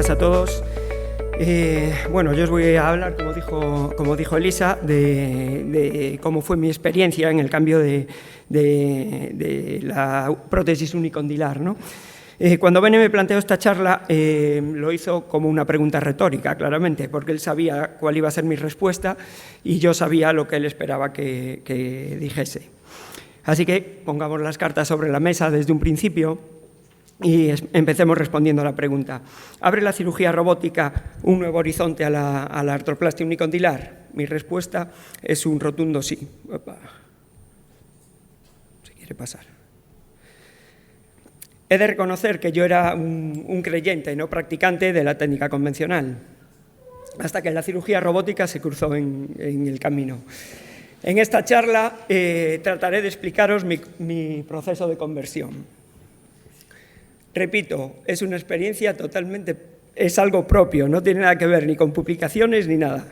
días a todos. Bueno, yo os voy a hablar, como dijo Elisa, de cómo fue mi experiencia en el cambio de la prótesis unicondilar, ¿no? Cuando Bene me planteó esta charla, lo hizo como una pregunta retórica, claramente, porque él sabía cuál iba a ser mi respuesta y yo sabía lo que él esperaba que dijese. Así que pongamos las cartas sobre la mesa desde un principio y empecemos respondiendo a la pregunta. ¿Abre la cirugía robótica un nuevo horizonte a la artroplastia unicondilar? Mi respuesta es un rotundo sí. Opa. Se quiere pasar. He de reconocer que yo era un creyente, no practicante de la técnica convencional, hasta que la cirugía robótica se cruzó en el camino. En esta charla trataré de explicaros mi proceso de conversión. Repito, es una experiencia totalmente, es algo propio, no tiene nada que ver ni con publicaciones ni nada.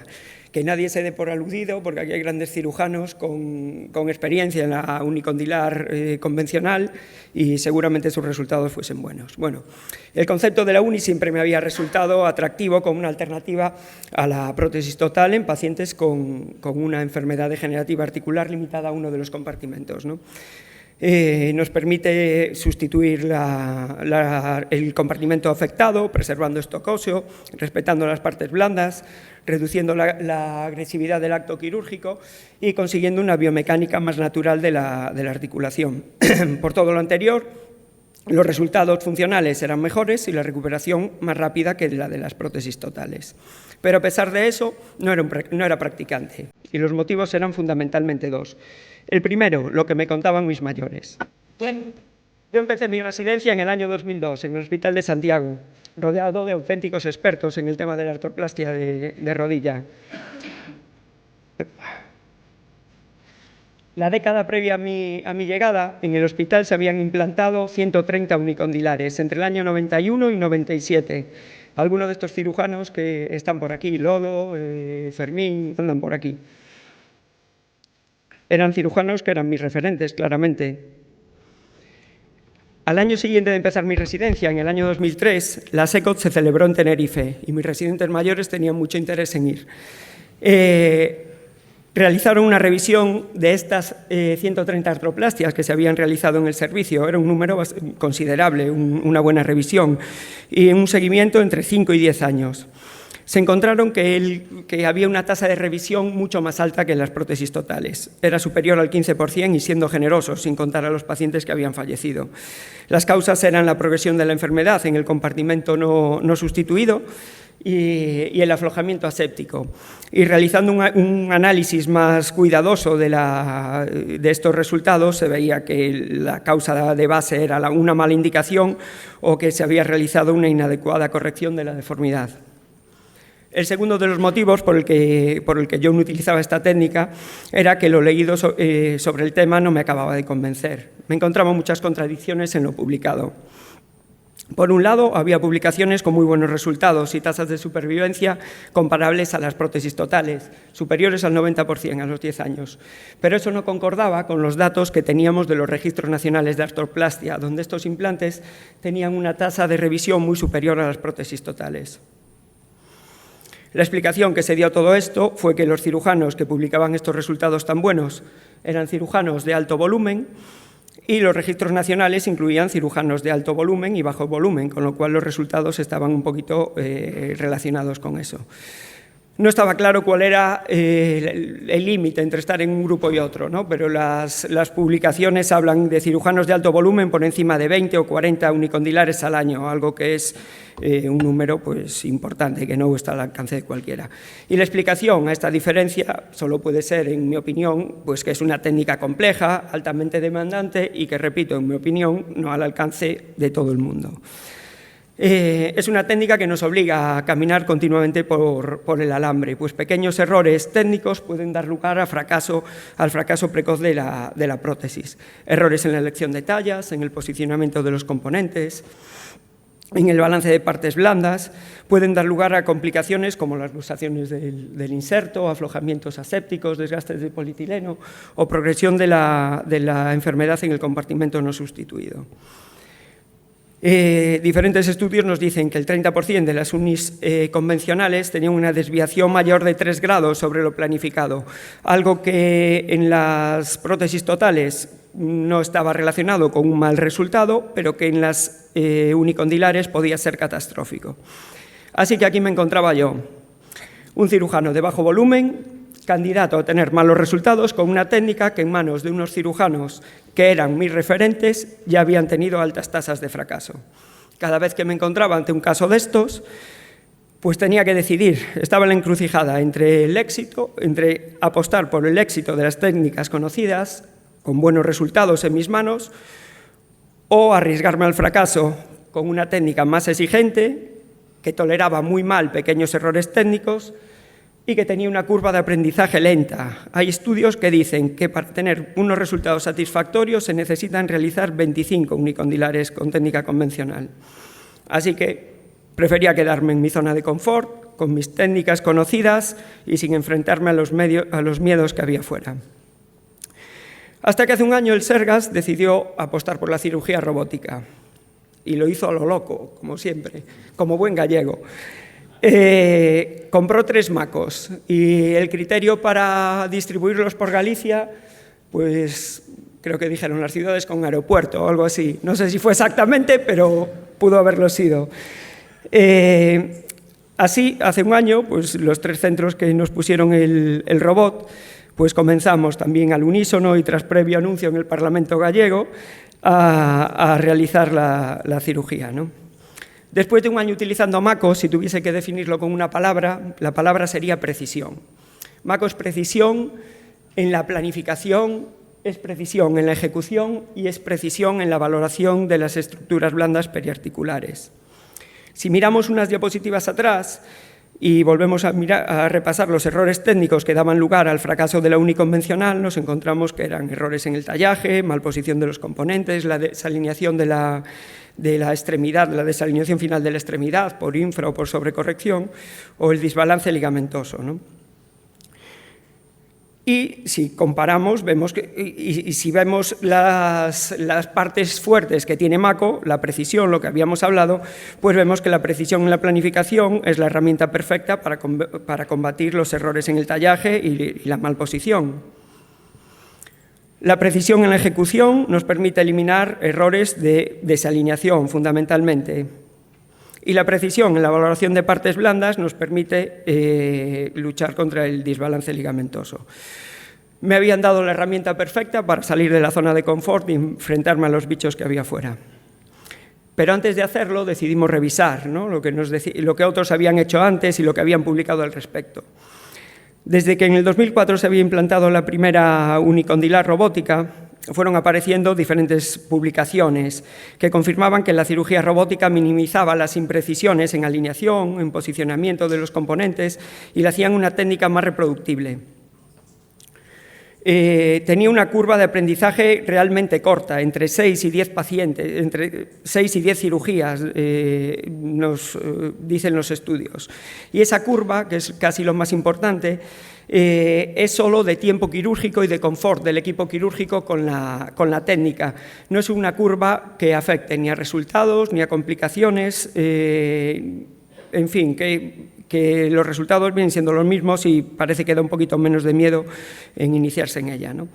Que nadie se dé por aludido, porque aquí hay grandes cirujanos con experiencia en la unicondilar convencional y seguramente sus resultados fuesen buenos. Bueno, el concepto de la uni siempre me había resultado atractivo como una alternativa a la prótesis total en pacientes con una enfermedad degenerativa articular limitada a uno de los compartimentos, ¿no? Nos permite sustituir el compartimento afectado, preservando stock óseo, respetando las partes blandas, reduciendo la agresividad del acto quirúrgico y consiguiendo una biomecánica más natural de la articulación. Por todo lo anterior, los resultados funcionales eran mejores y la recuperación más rápida que la de las prótesis totales. Pero a pesar de eso, no era practicante y los motivos eran fundamentalmente dos. El primero, lo que me contaban mis mayores. Yo empecé mi residencia en el año 2002 en el Hospital de Santiago, rodeado de auténticos expertos en el tema de la artroplastia de rodilla. La década previa a mi llegada, en el hospital se habían implantado 130 unicondilares entre el año 91 y 97. Algunos de estos cirujanos que están por aquí, Lodo, Fermín, andan por aquí. Eran cirujanos que eran mis referentes, claramente. Al año siguiente de empezar mi residencia, en el año 2003, la SECOT se celebró en Tenerife y mis residentes mayores tenían mucho interés en ir. Realizaron una revisión de estas 130 artroplastias que se habían realizado en el servicio. Era un número considerable, una buena revisión, y un seguimiento entre 5 y 10 años. Se encontraron que había una tasa de revisión mucho más alta que en las prótesis totales. Era superior al 15% y siendo generosos, sin contar a los pacientes que habían fallecido. Las causas eran la progresión de la enfermedad en el compartimento no sustituido y el aflojamiento aséptico. Y realizando un análisis más cuidadoso de estos resultados, se veía que la causa de base era una mala indicación o que se había realizado una inadecuada corrección de la deformidad. El segundo de los motivos por el que yo no utilizaba esta técnica era que lo leído sobre el tema no me acababa de convencer. Me encontraba muchas contradicciones en lo publicado. Por un lado, había publicaciones con muy buenos resultados y tasas de supervivencia comparables a las prótesis totales, superiores al 90% a los 10 años. Pero eso no concordaba con los datos que teníamos de los registros nacionales de artroplastia, donde estos implantes tenían una tasa de revisión muy superior a las prótesis totales. La explicación que se dio a todo esto fue que los cirujanos que publicaban estos resultados tan buenos eran cirujanos de alto volumen y los registros nacionales incluían cirujanos de alto volumen y bajo volumen, con lo cual los resultados estaban un poquito relacionados con eso. No estaba claro cuál era el límite entre estar en un grupo y otro, ¿no? Pero las publicaciones hablan de cirujanos de alto volumen por encima de 20 o 40 unicondilares al año, algo que es un número pues, importante, que no está al alcance de cualquiera. Y la explicación a esta diferencia solo puede ser, en mi opinión, pues que es una técnica compleja, altamente demandante y que, repito, en mi opinión, no al alcance de todo el mundo. Es una técnica que nos obliga a caminar continuamente por el alambre, pues pequeños errores técnicos pueden dar lugar al fracaso precoz de la prótesis. Errores en la elección de tallas, en el posicionamiento de los componentes, en el balance de partes blandas, pueden dar lugar a complicaciones como las luxaciones del inserto, aflojamientos asépticos, desgastes de polietileno o progresión de la enfermedad en el compartimento no sustituido. Diferentes estudios nos dicen que el 30% de las unis convencionales tenían una desviación mayor de 3 grados sobre lo planificado, algo que en las prótesis totales no estaba relacionado con un mal resultado, pero que en las unicondilares podía ser catastrófico. Así que aquí me encontraba yo, un cirujano de bajo volumen, candidato a tener malos resultados con una técnica que en manos de unos cirujanos que eran mis referentes ya habían tenido altas tasas de fracaso. Cada vez que me encontraba ante un caso de estos, pues tenía que decidir, estaba en la encrucijada entre el éxito, entre apostar por el éxito de las técnicas conocidas, con buenos resultados en mis manos, o arriesgarme al fracaso con una técnica más exigente, que toleraba muy mal pequeños errores técnicos y que tenía una curva de aprendizaje lenta. Hay estudios que dicen que para tener unos resultados satisfactorios se necesitan realizar 25 unicondilares con técnica convencional. Así que prefería quedarme en mi zona de confort, con mis técnicas conocidas y sin enfrentarme a los miedos que había fuera. Hasta que hace un año el Sergas decidió apostar por la cirugía robótica. Y lo hizo a lo loco, como siempre, como buen gallego. Compró 3 macos y el criterio para distribuirlos por Galicia, pues creo que dijeron las ciudades con aeropuerto o algo así. No sé si fue exactamente, pero pudo haberlo sido. Así, hace un año, pues los 3 centros que nos pusieron el robot, pues comenzamos también al unísono y tras previo anuncio en el Parlamento gallego a realizar la cirugía, ¿no? Después de un año utilizando Mako, si tuviese que definirlo con una palabra, la palabra sería precisión. Mako es precisión en la planificación, es precisión en la ejecución y es precisión en la valoración de las estructuras blandas periarticulares. Si miramos unas diapositivas atrás y volvemos a repasar los errores técnicos que daban lugar al fracaso de la uniconvencional, nos encontramos que eran errores en el tallaje, malposición de los componentes, la desalineación de la extremidad, la desalineación final de la extremidad por infra o por sobrecorrección, o el desbalance ligamentoso, ¿no? Y si comparamos, vemos que, si vemos las partes fuertes que tiene Mako, la precisión, lo que habíamos hablado, pues vemos que la precisión en la planificación es la herramienta perfecta para combatir los errores en el tallaje y la malposición. La precisión en la ejecución nos permite eliminar errores de desalineación, fundamentalmente. Y la precisión en la valoración de partes blandas nos permite luchar contra el desbalance ligamentoso. Me habían dado la herramienta perfecta para salir de la zona de confort y enfrentarme a los bichos que había fuera. Pero antes de hacerlo decidimos revisar, ¿no?, lo que otros habían hecho antes y lo que habían publicado al respecto. Desde que en el 2004 se había implantado la primera unicondilar robótica, fueron apareciendo diferentes publicaciones que confirmaban que la cirugía robótica minimizaba las imprecisiones en alineación, en posicionamiento de los componentes y la hacían una técnica más reproductible. Tenía una curva de aprendizaje realmente corta, entre 6 y 10 pacientes, entre 6 y 10 cirugías, nos dicen los estudios. Y esa curva, que es casi lo más importante, es solo de tiempo quirúrgico y de confort del equipo quirúrgico con la técnica. No es una curva que afecte ni a resultados ni a complicaciones, en fin, que los resultados vienen siendo los mismos y parece que da un poquito menos de miedo en iniciarse en ella, ¿no?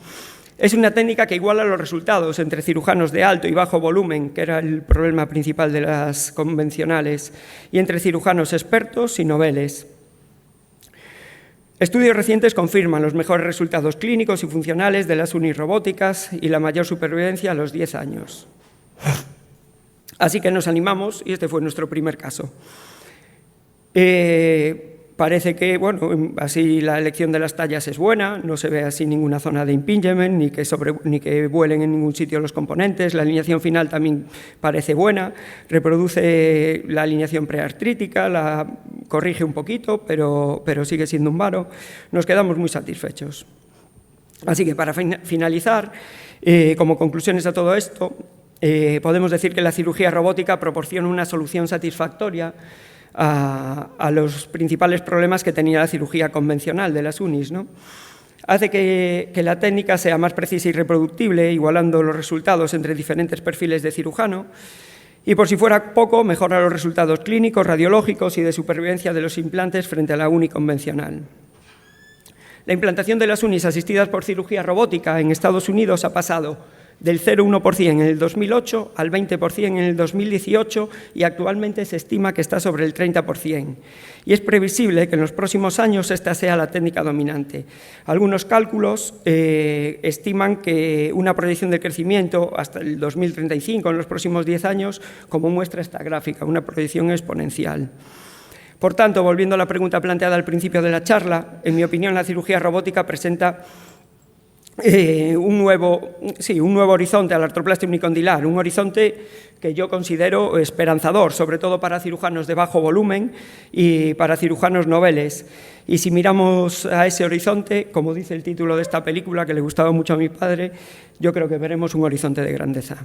Es una técnica que iguala los resultados entre cirujanos de alto y bajo volumen, que era el problema principal de las convencionales, y entre cirujanos expertos y noveles. Estudios recientes confirman los mejores resultados clínicos y funcionales de las unirrobóticas y la mayor supervivencia a los 10 años. Así que nos animamos y este fue nuestro primer caso. Parece que, bueno, así la elección de las tallas es buena, no se ve así ninguna zona de impingement, ni que vuelen en ningún sitio los componentes, la alineación final también parece buena, reproduce la alineación preartrítica, la corrige un poquito, pero sigue siendo un varo. Nos quedamos muy satisfechos. Así que para finalizar, como conclusiones a todo esto, podemos decir que la cirugía robótica proporciona una solución satisfactoria a los principales problemas que tenía la cirugía convencional de las unis, ¿no? Hace que la técnica sea más precisa y reproductible, igualando los resultados entre diferentes perfiles de cirujano, Y por si fuera poco, mejora los resultados clínicos, radiológicos y de supervivencia de los implantes frente a la UNI convencional. La implantación de las UNIs asistidas por cirugía robótica en Estados Unidos ha pasado del 0,1% en el 2008 al 20% en el 2018 y actualmente se estima que está sobre el 30%. Y es previsible que en los próximos años esta sea la técnica dominante. Algunos cálculos estiman que una proyección de crecimiento hasta el 2035, en los próximos 10 años, como muestra esta gráfica, una proyección exponencial. Por tanto, volviendo a la pregunta planteada al principio de la charla, en mi opinión la cirugía robótica presenta un nuevo horizonte a la artroplastia unicondilar, un horizonte que yo considero esperanzador, sobre todo para cirujanos de bajo volumen y para cirujanos noveles. Y si miramos a ese horizonte, como dice el título de esta película, que le gustaba mucho a mi padre, yo creo que veremos un horizonte de grandeza.